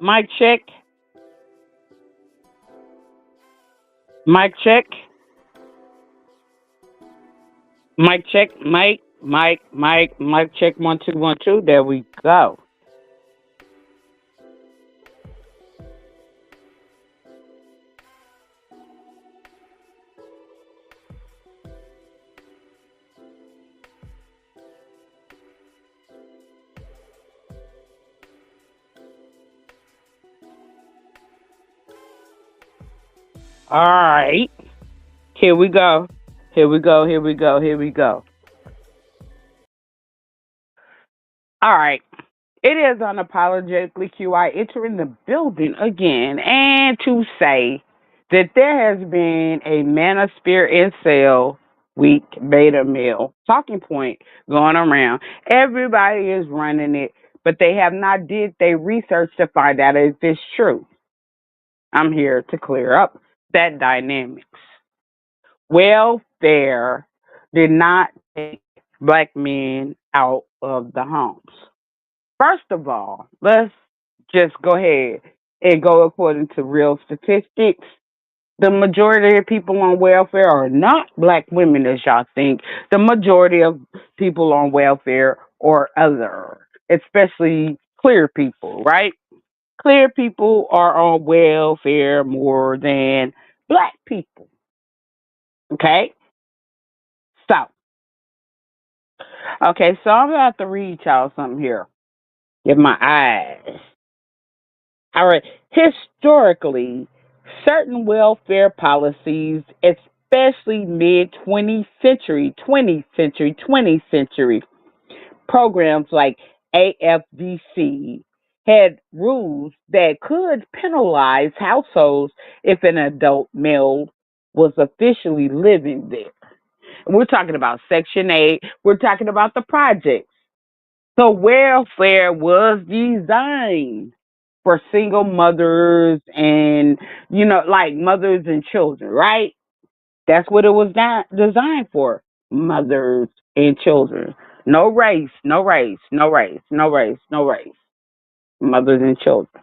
Mic check. Mic check. Mic check. Mic check. 1 2 1 2. There we go. All right. Here we go. Here we go. Here we go. Here we go. All right. It is unapologetically QI entering the building again and to say that there has been a Manosphere Incel week beta male talking point going around. Everybody is running it, but they have not did their research to find out if it's true. I'm here to clear up that dynamics. Welfare did not take black men out of the homes. First of all, let's just go ahead and go according to real statistics. The majority of people on welfare are not black women, as y'all think. The majority of people on welfare are other, especially clear people, right? Clear people are on welfare more than black people. Okay? So, so I'm going to have to read y'all something here. Get my eyes. All right. Historically, certain welfare policies, especially mid 20th century programs like AFDC, had rules that could penalize households if an adult male was officially living there. We're talking about Section 8, we're talking about the projects. So welfare was designed for single mothers and, like mothers and children, right? That's what it was not designed for. Mothers and children. No race, no race, no race, no race, no race. Mothers and children.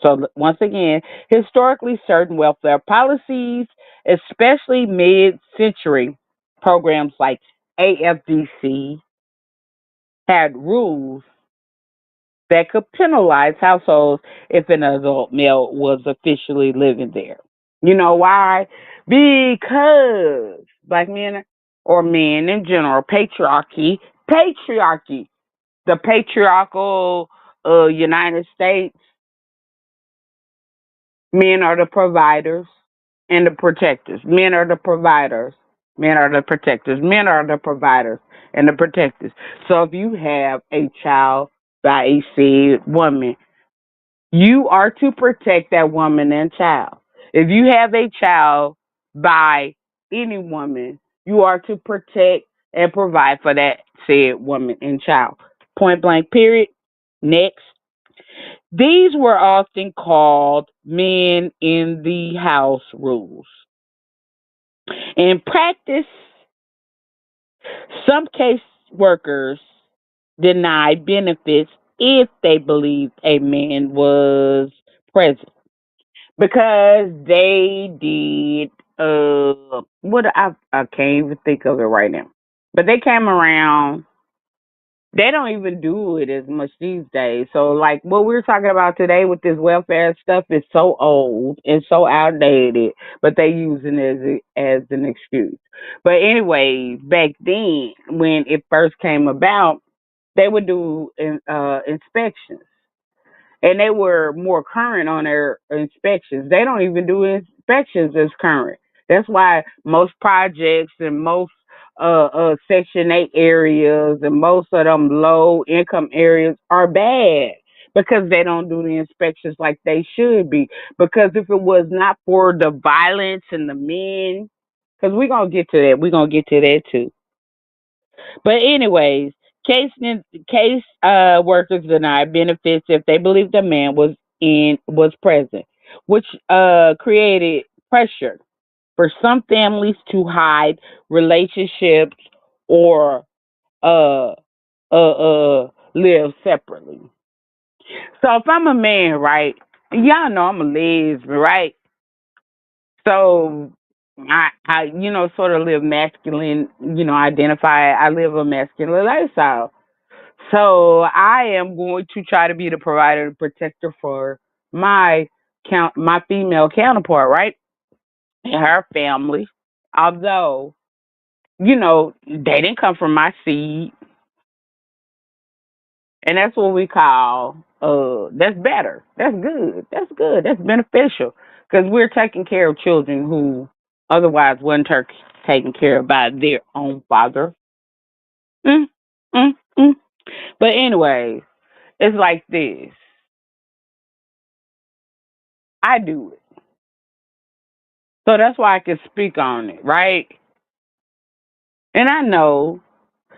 So once again, historically certain welfare policies, especially mid-century programs like AFDC, had rules that could penalize households if an adult male was officially living there. You know why? Because black men or men in general, patriarchy, the patriarchal United States, men are the providers and the protectors. Men are the providers. Men are the protectors. Men are the providers and the protectors. So if you have a child by a said woman, you are to protect that woman and child. If you have a child by any woman, you are to protect and provide for that said woman and child. Point blank, period. Next. These were often called men in the house rules. In practice, some case workers denied benefits if they believed a man was present because they did what I can't even think of it right now. But they came around. They don't even do it as much these days. So like what we're talking about today with this welfare stuff is so old and so outdated, but they using it as an excuse. But anyway, back then when it first came about, they would do inspections and they were more current on their inspections. They don't even do inspections as current. That's why most projects and most Section 8 areas and most of them low income areas are bad because they don't do the inspections like they should be. Because if it was not for the violence and the men, because we're going to get to that, we're going to get to that too. But anyways, case workers deny benefits if they believe the man was present, which created pressure for some families to hide relationships or live separately. So if I'm a man, right? Y'all know I'm a lesbian, right? So I sort of live masculine, identify. I live a masculine lifestyle. So I am going to try to be the provider and protector for my female counterpart, right? And her family. Although, they didn't come from my seed, and that's what we call that's better. That's good. That's good. That's beneficial because we're taking care of children who otherwise weren't taken care of by their own father. Mm, mm, mm. But anyway, it's like this. I do it, so that's why I can speak on it, right? And I know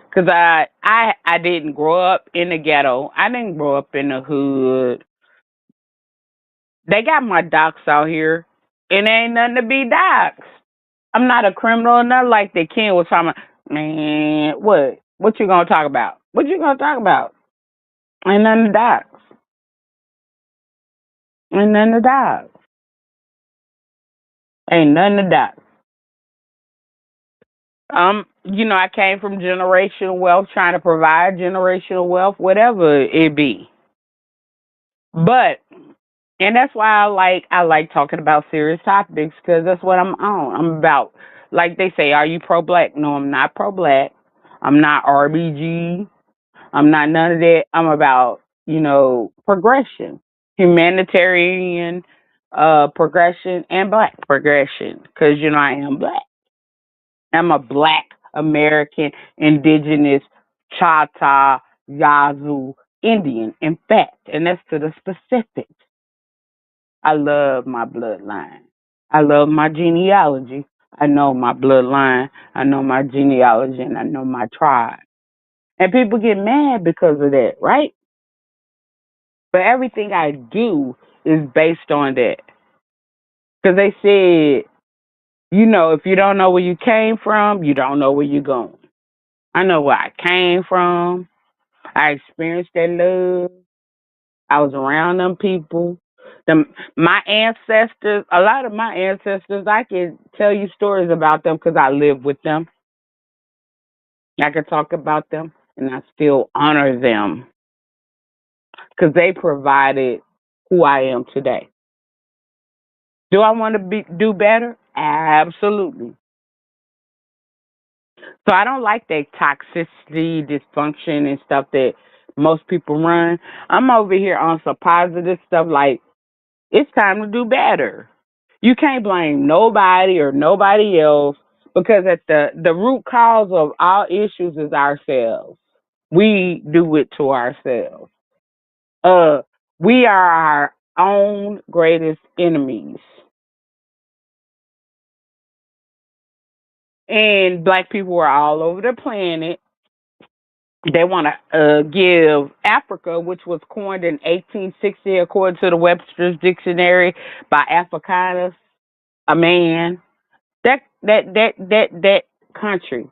because I didn't grow up in the ghetto. I didn't grow up in the hood. They got my docs out here, and ain't nothing to be docs. I'm not a criminal or nothing like that. Ken was talking about, man, what? What you gonna talk about? What you gonna talk about? Ain't nothing to docs. Ain't nothing to docs. Ain't nothing to docs. I came from generational wealth, trying to provide generational wealth, whatever it be. But and that's why I like talking about serious topics because that's what I'm on. I'm about like they say, are you pro black? No, I'm not pro black. I'm not RBG. I'm not none of that. I'm about progression, humanitarian progression, and black progression because I am black. I'm a black American indigenous Chata Yazoo Indian, in fact, and that's to the specifics. I love my bloodline. I love my genealogy. I know my bloodline. I know my genealogy, and I know my tribe. And people get mad because of that, right? But everything I do is based on that. Because they said, if you don't know where you came from, you don't know where you're going. I know where I came from. I experienced that love. I was around them people. My ancestors, a lot of my ancestors, I can tell you stories about them because I lived with them. I can talk about them, and I still honor them because they provided who I am today. Do I want to do better? Absolutely. So I don't like that toxicity, dysfunction, and stuff that most people run. I'm over here on some positive stuff like it's time to do better. You can't blame nobody or nobody else because at the root cause of all issues is ourselves. We do it to ourselves. Uh, we are our own greatest enemies. And black people are all over the planet. They want to give Africa, which was coined in 1860 according to the Webster's Dictionary by Africanus, a man. That country,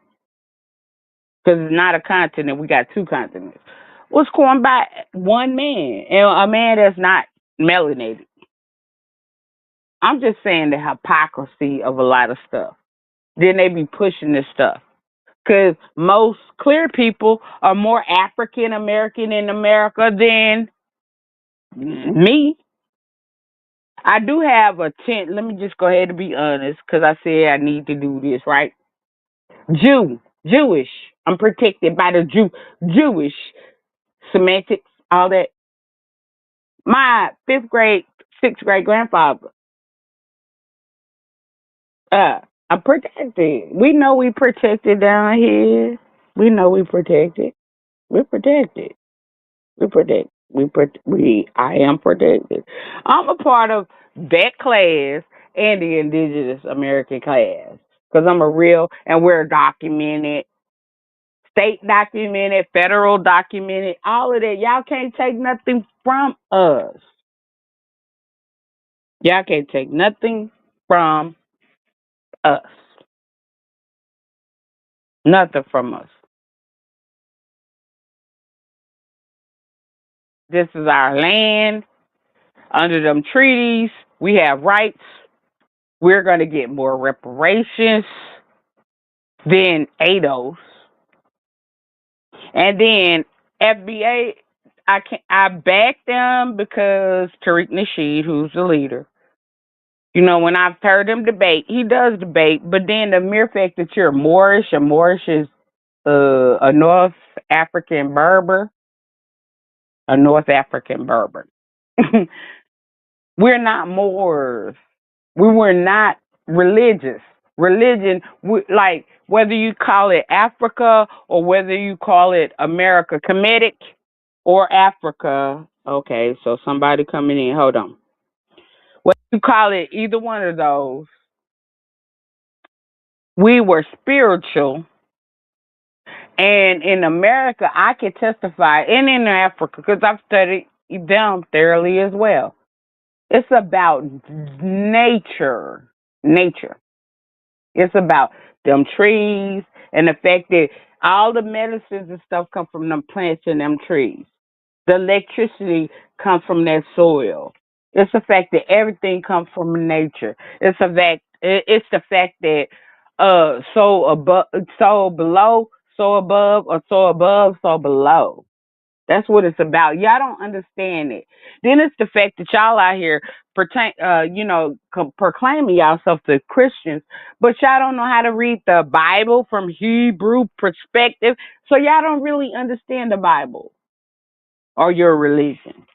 because it's not a continent. We got two continents. Was coined by one man, and a man that's not melanated. I'm just saying the hypocrisy of a lot of stuff. Then they be pushing this stuff because most clear people are more African American in America than me. I do have a tent. Let me just go ahead and be honest, because I said I need to do this right. Jewish. I'm protected by the Jewish semantics, all that. My fifth grade, sixth grade grandfather. Uh, I'm protected. We know we protected down here. We know we protected. We're protected. We protect. I am protected. I'm a part of that class and the Indigenous American class because I'm a real and we're documented, state documented, federal documented, all of that. Y'all can't take nothing from us. Y'all can't take nothing from us. Nothing from us. This is our land. Under them treaties, we have rights. We're going to get more reparations than ADOS. And then FBA, I back them because Tariq Nasheed, who's the leader, when I've heard him debate, he does debate, but then the mere fact that you're Moorish, and Moorish is a North African Berber, a North African Berber. We're not Moors. We were not religious. Religion, like whether you call it Africa or whether you call it America, Kemetic or Africa. Okay, so somebody coming in. Hold on. Whether you call it either one of those, we were spiritual. And in America, I can testify, and in Africa, because I've studied them thoroughly as well. It's about nature. Nature. It's about them trees and the fact that all the medicines and stuff come from them plants and them trees. The electricity comes from that soil. It's the fact that everything comes from nature. It's the fact that so above, so below, so above, or so above, so below. That's what it's about. Y'all don't understand it. Then it's the fact that y'all out here proclaiming yourself to Christians, but y'all don't know how to read the Bible from Hebrew perspective. So y'all don't really understand the Bible or your religion.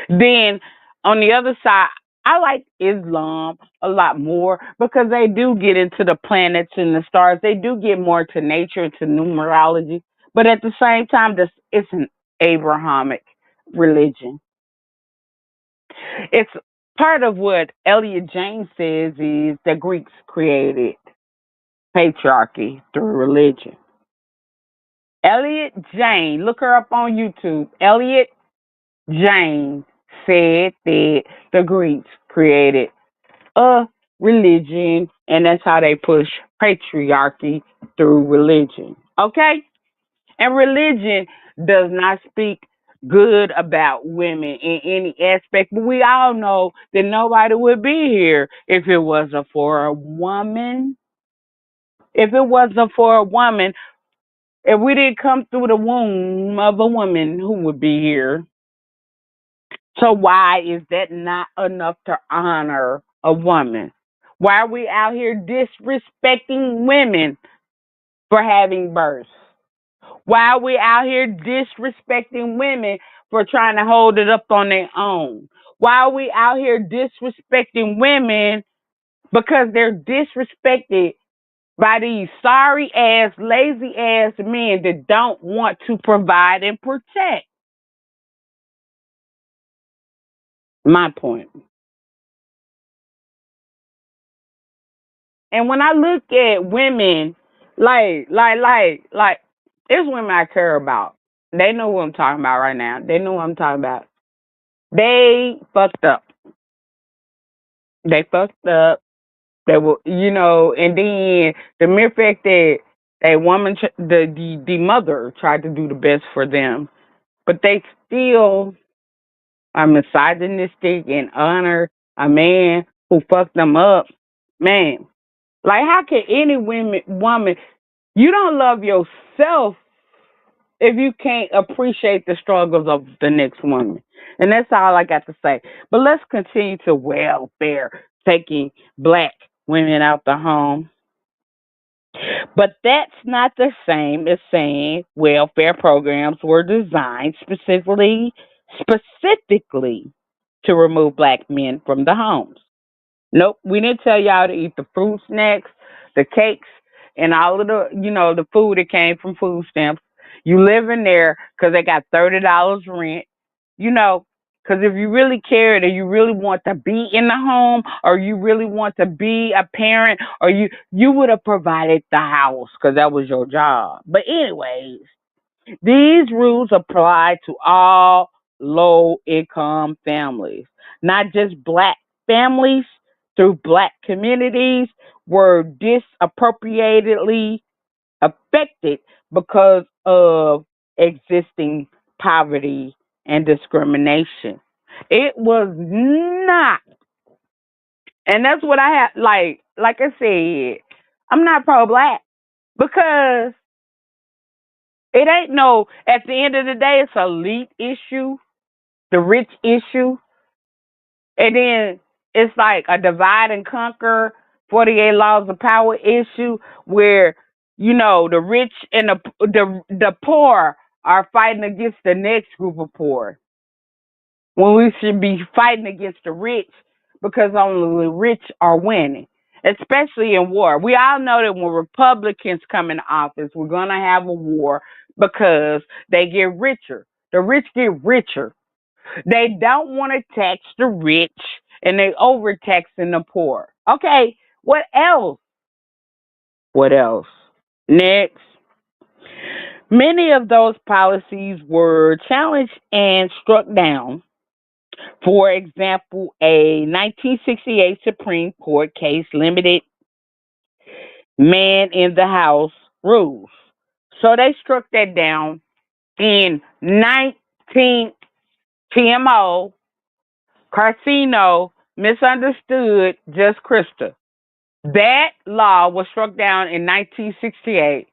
Then on the other side, I like Islam a lot more because they do get into the planets and the stars. They do get more to nature, to numerology. But at the same time, this it's an Abrahamic religion. It's part of what Elliot James says is the Greeks created patriarchy through religion. Elliot James, look her up on YouTube. Elliot James said that the Greeks created a religion, and that's how they push patriarchy through religion. Okay? And religion does not speak good about women in any aspect, but we all know that nobody would be here if it wasn't for a woman. If it wasn't for a woman, if we didn't come through the womb of a woman, who would be here? So why is that not enough to honor a woman? Why are we out here disrespecting women for having birth? Why are we out here disrespecting women for trying to hold it up on their own? Why are we out here disrespecting women because they're disrespected by these sorry ass, lazy ass men that don't want to provide and protect? My point. And when I look at women, it's women I care about. They know what I'm talking about right now. They know what I'm talking about. They fucked up. They fucked up. They were, and then the mere fact that a woman, the mother, tried to do the best for them, but they still are misogynistic and honor a man who fucked them up. Man, like how can any woman, you don't love yourself if you can't appreciate the struggles of the next woman. And that's all I got to say. But let's continue to welfare, taking black women out the home. But that's not the same as saying welfare programs were designed specifically to remove black men from the homes. Nope, we didn't tell y'all to eat the fruit snacks, the cakes, and all of the food that came from food stamps. You live in there because they got $30 rent. You know, because if you really cared and you really want to be in the home, or you really want to be a parent, or you would have provided the house because that was your job. But anyways, these rules apply to all low income families, not just black families through black communities were disappropriatedly affected because of existing poverty and discrimination. It was not, and that's what I have. Like I said, I'm not pro-black because it ain't no. At the end of the day, it's a elite issue, the rich issue, and then it's like a divide and conquer 48 laws of power issue where the rich and the poor are fighting against the next group of poor when we should be fighting against the rich because only the rich are winning, especially in war. We all know that when Republicans come in office, we're going to have a war because they get richer. The rich get richer. They don't want to tax the rich and they overtaxing the poor. Okay, what else? What else? Next. Many of those policies were challenged and struck down. For example, a 1968 Supreme Court case limited man in the house rules. So they struck that down in 19 TMO, Carcino, misunderstood, just Krista. That law was struck down in 1968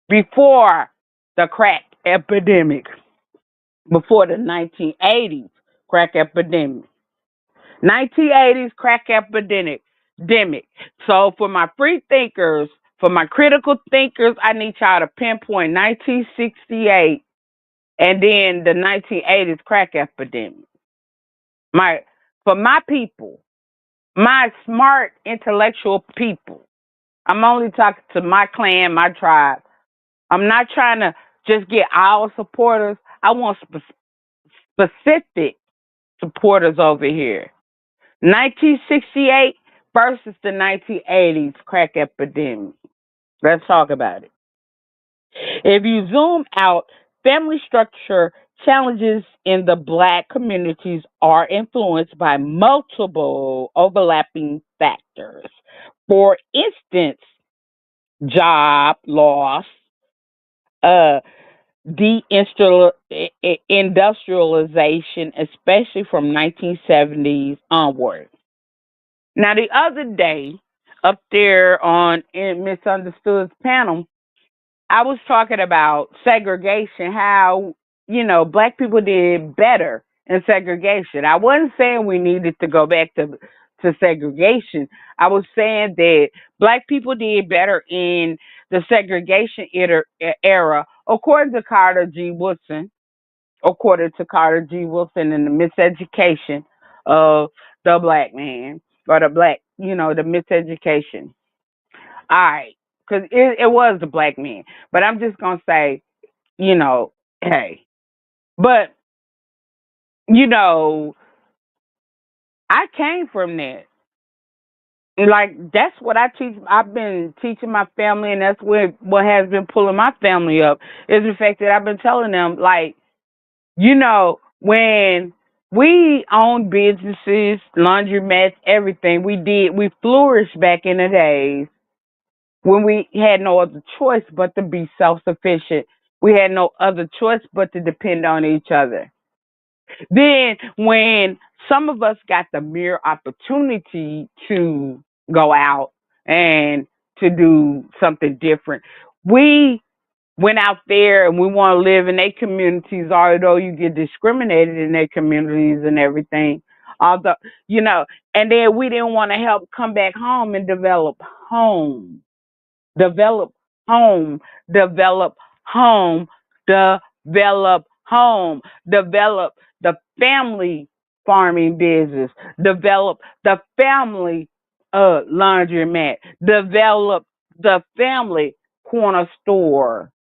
before the crack epidemic, before the 1980s crack epidemic. 1980s crack epidemic. So for my free thinkers, for my critical thinkers, I need y'all to pinpoint 1968 and then the 1980s crack epidemic. My for my people, my smart intellectual people. I'm only talking to my clan, my tribe. I'm not trying to just get our supporters. I want specific supporters over here. 1968 versus the 1980s crack epidemic. Let's talk about it. If you zoom out, family structure challenges in the black communities are influenced by multiple overlapping factors. For instance, job loss, uh, deindustrialization, especially from 1970s onward. Now, the other day, up there on in Misunderstood's panel, I was talking about segregation, how, black people did better in segregation. I wasn't saying we needed to go back to segregation. I was saying that black people did better in the segregation era, according to Carter G. Woodson, according to Carter G. Woodson and the miseducation of the black man or the black, the miseducation. All right, because it was the black man, but I'm just gonna say, hey, but you know, I came from that. Like that's what I teach. I've been teaching my family, and that's what has been pulling my family up is the fact that I've been telling them, like, when we owned businesses, laundromats, everything we flourished back in the days when we had no other choice but to be self sufficient. We had no other choice but to depend on each other. Then, when some of us got the mere opportunity to go out and to do something different, we went out there and we want to live in their communities, although you get discriminated in their communities and everything. Although, and then we didn't want to help come back home and home develop home, develop home, develop home, develop the family farming business, develop the family laundromat, develop the family corner store,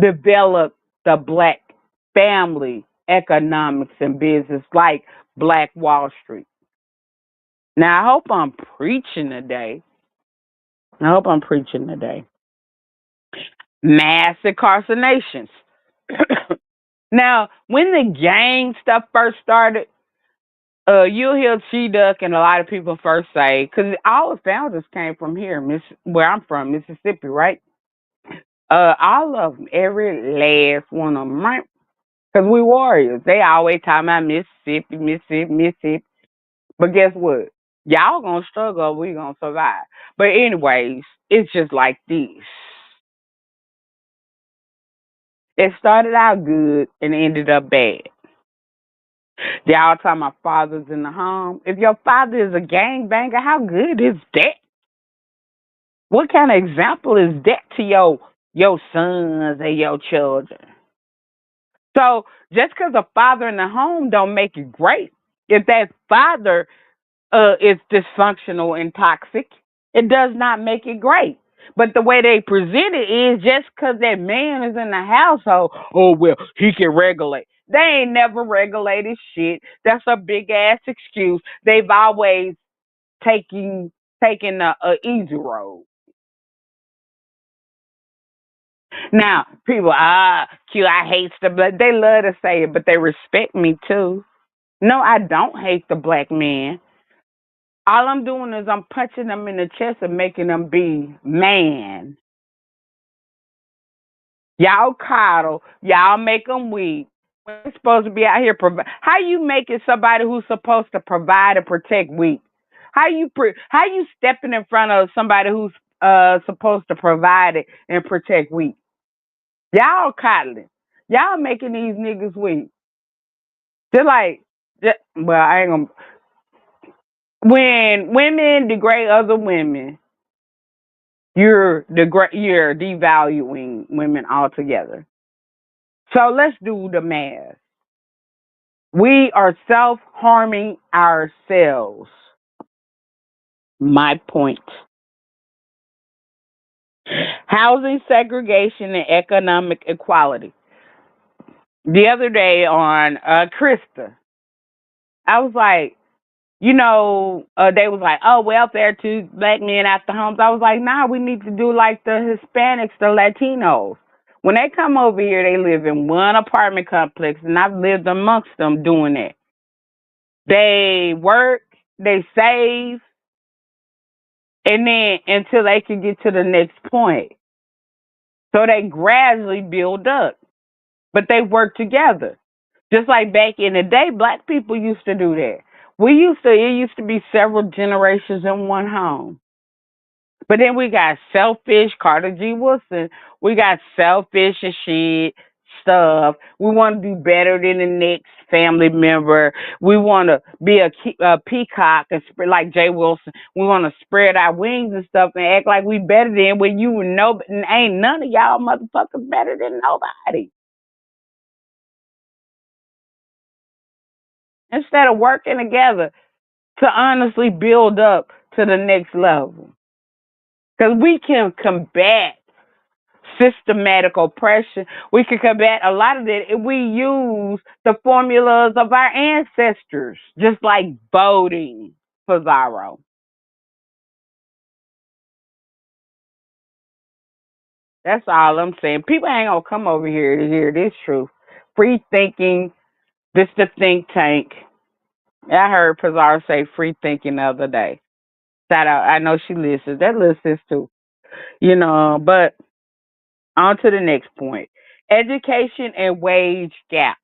develop the black family economics and business like Black Wall Street. Now, I hope I'm preaching today. I hope I'm preaching today. Mass incarcerations. Now, when the gang stuff first started, you'll hear She Duck and a lot of people first say, because our founders came from here, where I'm from, Mississippi, right? All of them, every last one of them, right? Because we warriors. They always talking about Mississippi, Mississippi, Mississippi. But guess what? Y'all gonna struggle, we gonna survive. But anyways, it's just like this. It started out good and ended up bad. Y'all talking about fathers in the home. If your father is a gangbanger, how good is that? What kind of example is that to your sons and your children? So just because a father in the home don't make it great. If that father is dysfunctional and toxic, it does not make it great. But the way they present it is just because that man is in the household, oh, well, he can regulate. They ain't never regulated shit. That's a big ass excuse. They've always taken taken a easy road. Now, people, Q, I hate the black. They love to say it, but they respect me too. No, I don't hate the black man. All I'm doing is I'm punching them in the chest and making them be man. Y'all coddle, y'all make them weak. We're supposed to be out here provide. How you making somebody who's supposed to provide and protect weak? How you stepping in front of somebody who's supposed to provide it and protect weak? Y'all coddling. Y'all making these niggas weak. They're like, well, I ain't gonna. When women degrade other women, you're devaluing women altogether. So let's do the math. We are self harming ourselves. My point. Housing segregation and economic equality. The other day on Krista, I was like, they was like, oh, welfare to black men after homes. I was like, nah, we need to do like the Hispanics, the Latinos. When they come over here, they live in one apartment complex, and I've lived amongst them doing that. They work, they save, and then until they can get to the next point. So they gradually build up, but they work together. Just like back in the day, black people used to do that. It used to be several generations in one home. But then we got selfish, Carter G. Woodson. We got selfish and shit stuff. We want to do better than the next family member. We want to be a peacock and spread like Jay Wilson. We want to spread our wings and stuff and act like we better than when you know. Ain't none of y'all motherfuckers better than nobody. Instead of working together to honestly build up to the next level. Because we can combat systematic oppression. We can combat a lot of it if we use the formulas of our ancestors, just like voting for Zorro. That's all I'm saying. People ain't gonna come over here to hear this truth. Free thinking, this the think tank. I heard Pizarro say free thinking the other day. Shout out, I know she listens. That listens too. But on to the next point. Education and wage gaps.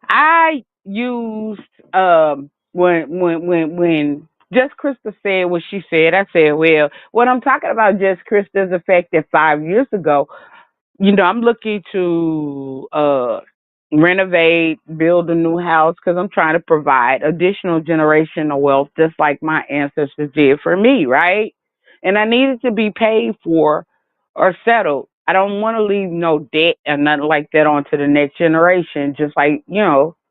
I used when Just Krista said what she said, I said, well, what I'm talking about Just Krista's effective 5 years ago, I'm looking to renovate, build a new house because I'm trying to provide additional generational wealth, just like my ancestors did for me, right? And I needed to be paid for or settled. I don't want to leave no debt or nothing like that on to the next generation, just like,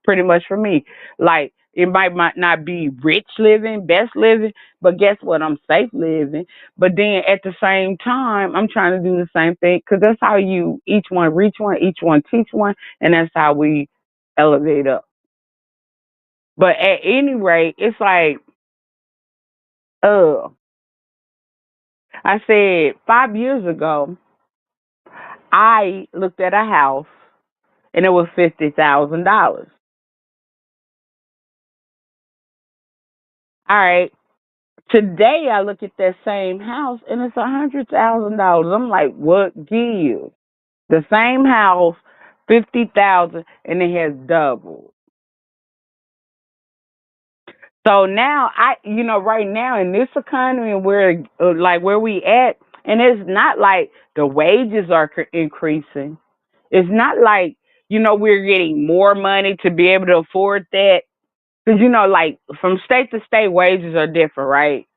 pretty much for me. Like, it might not be rich living, best living, but guess what? I'm safe living. But then at the same time, I'm trying to do the same thing because that's how you each one reach one, each one teach one, and that's how we elevate up. But at any rate, it's like, uh, I said 5 years ago, I looked at a house and it was $50,000. All right. Today I look at that same house and it's $100,000. I'm like, what gives? The same house, 50,000, and it has doubled. So now right now in this economy where like where we at, and it's not like the wages are increasing. It's not like we're getting more money to be able to afford that. Because like from state to state, wages are different, right?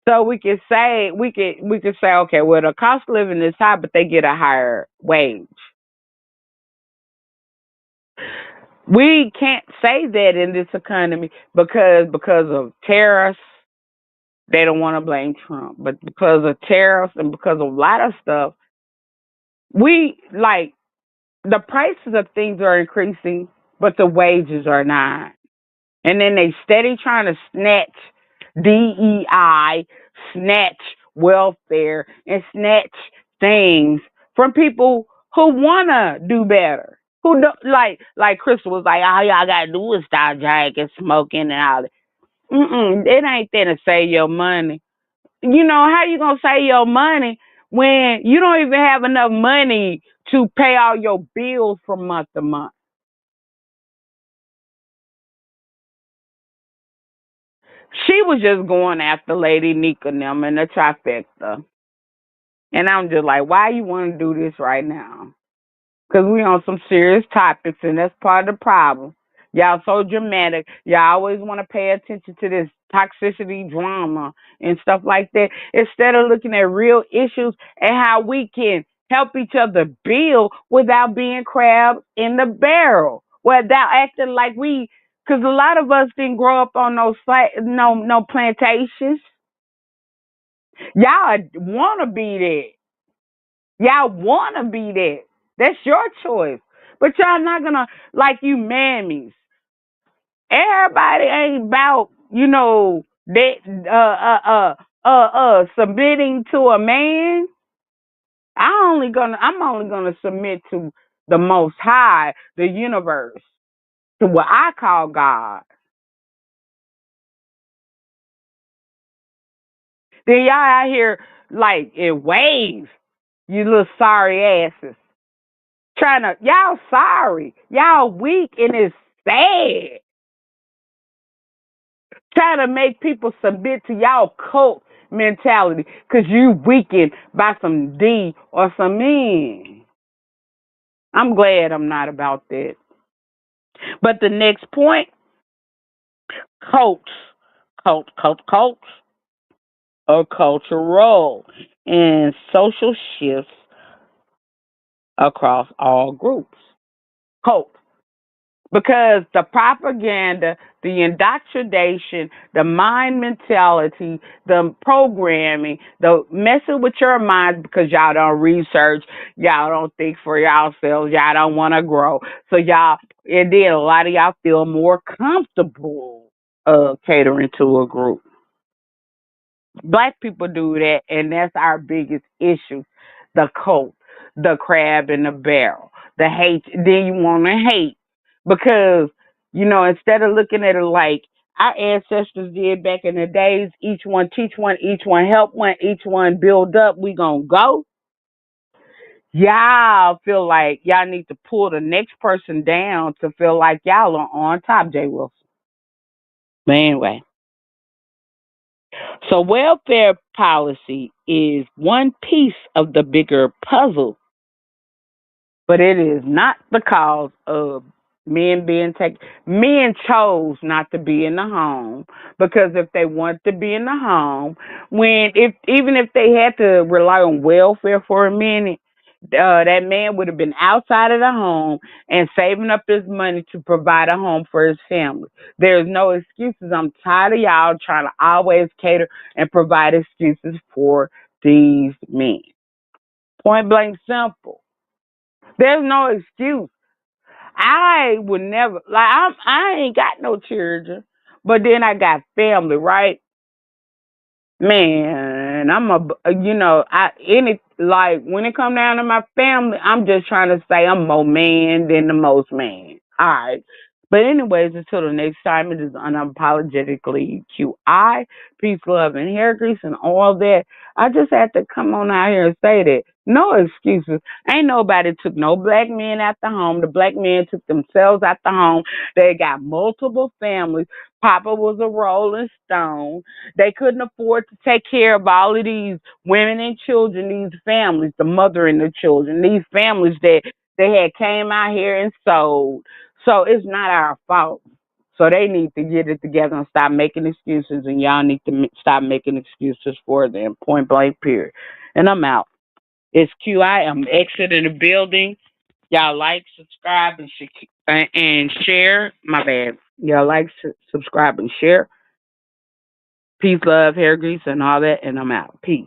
So we could say, okay, well, the cost of living is high, but they get a higher wage. We can't say that in this economy because of tariffs. They don't want to blame Trump, but because of tariffs and because of a lot of stuff, we like the prices of things are increasing, but the wages are not. And then they steady trying to snatch DEI, snatch welfare, and snatch things from people who wanna do better. Who do, like Crystal was like, all y'all gotta do is stop drinking, smoking, and all that. It ain't there to save your money. How you gonna save your money when you don't even have enough money to pay all your bills from month to month? She was just going after Lady Nika and them in the trifecta. And I'm just like, why you want to do this right now? Because we on some serious topics, and that's part of the problem. Y'all so dramatic. Y'all always want to pay attention to this toxicity drama and stuff like that instead of looking at real issues and how we can help each other build without being crabs in the barrel, without acting like we. Because a lot of us didn't grow up on no plantations. Y'all want to be there. Y'all want to be there. That's your choice. But y'all not gonna like you mammies. Everybody ain't about that submitting to a man. I'm only gonna submit to the Most High, the universe, to what I call God. Then y'all out here like in waves, you little sorry asses. Y'all sorry. Y'all weak and it's sad. Trying to make people submit to y'all cult mentality because you weakened by some D or some men. I'm glad I'm not about that. But the next point, cults, cults, or cultural and social shifts across all groups. Cult. Because the propaganda, the indoctrination, the mind mentality, the programming, the messing with your mind because y'all don't research, y'all don't think for yourselves, y'all don't want to grow. So and then a lot of y'all feel more comfortable catering to a group. Black people do that, and that's our biggest issue. The cult, the crab in the barrel, the hate. Then you want to hate because, instead of looking at it like our ancestors did back in the days, each one teach one, each one help one, each one build up, we going to go. Y'all feel like y'all need to pull the next person down to feel like y'all are on top, Jay Wilson. But anyway. So, welfare policy is one piece of the bigger puzzle, but it is not the cause of men being taken. Men chose not to be in the home because if they want to be in the home, even if they had to rely on welfare for a minute, that man would have been outside of the home and saving up his money to provide a home for his family. There's no excuses. I'm tired of y'all trying to always cater and provide excuses for these men. Point blank simple. There's no excuse. I would never I ain't got no children, but then I got family, right? Man, I any like when it come down to my family, I'm just trying to say I'm more man than the most man. All right. But anyways, until the next time, it is unapologetically QI, peace, love, and hair grease, and all that. I just had to come on out here and say that. No excuses. Ain't nobody took no black men out the home. The black men took themselves out the home. They got multiple families. Papa was a rolling stone. They couldn't afford to take care of all of these women and children, these families, the mother and the children, these families that they had came out here and sold. So it's not our fault. So they need to get it together and stop making excuses, and y'all need to stop making excuses for them. Point blank, period. And I'm out. It's QI. I'm exiting the building. Y'all like, subscribe, and share. My bad. Y'all like, subscribe, and share. Peace, love, hair grease, and all that. And I'm out. Peace.